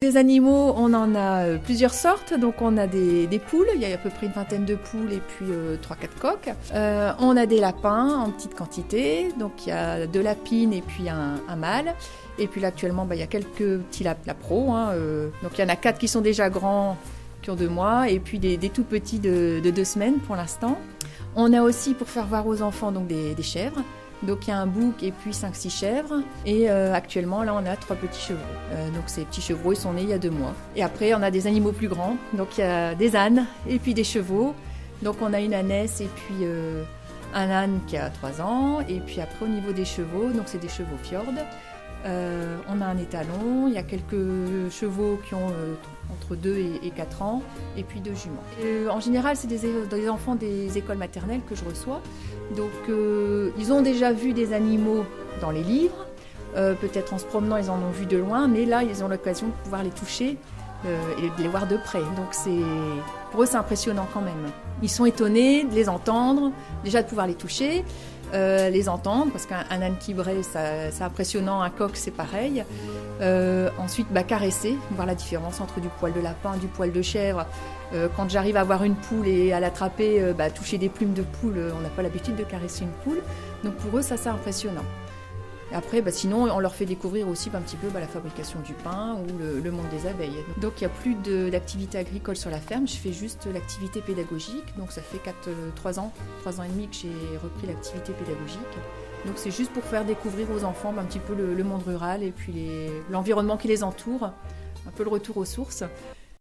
Des animaux, on en a plusieurs sortes. Donc on a des poules, il y a à peu près une vingtaine de poules et puis 3-4 coqs. On a des lapins en petite quantité, donc il y a 2 lapines et puis un mâle. Et puis là actuellement, il y a quelques petits lapros. Donc il y en a 4 qui sont déjà grands, qui ont 2 mois, et puis des tout petits de 2 semaines pour l'instant. On a aussi, pour faire voir aux enfants, donc des chèvres. Donc il y a un bouc et puis 5-6 chèvres. Et actuellement, là, on a 3 petits chevreaux. Donc ces petits chevreaux, ils sont nés il y a 2 mois. Et après, on a des animaux plus grands. Donc il y a des ânes et puis des chevaux. Donc on a une ânesse et puis un âne qui a 3 ans. Et puis après, au niveau des chevaux, donc c'est des chevaux fjord. On a un étalon, il y a quelques chevaux qui ont entre 2 et 4 ans, et puis 2 juments. En général, c'est des enfants des écoles maternelles que je reçois. Donc, ils ont déjà vu des animaux dans les livres. Peut-être en se promenant, ils en ont vu de loin, mais là, ils ont l'occasion de pouvoir les toucher et de les voir de près. Donc, pour eux, c'est impressionnant quand même. Ils sont étonnés de les entendre, déjà de pouvoir les toucher. Les entendre, parce qu'un âne qui braie, c'est impressionnant, un coq c'est pareil. Ensuite, caresser, voir la différence entre du poil de lapin, du poil de chèvre. Quand j'arrive à voir une poule et à l'attraper, toucher des plumes de poule, on n'a pas l'habitude de caresser une poule. Donc pour eux, ça c'est impressionnant. Et après, sinon, on leur fait découvrir aussi un petit peu la fabrication du pain ou le monde des abeilles. Donc il n'y a plus d'activité agricole sur la ferme, je fais juste l'activité pédagogique. Donc ça fait 3 ans et demi que j'ai repris l'activité pédagogique. Donc c'est juste pour faire découvrir aux enfants un petit peu le monde rural et puis l'environnement qui les entoure, un peu le retour aux sources.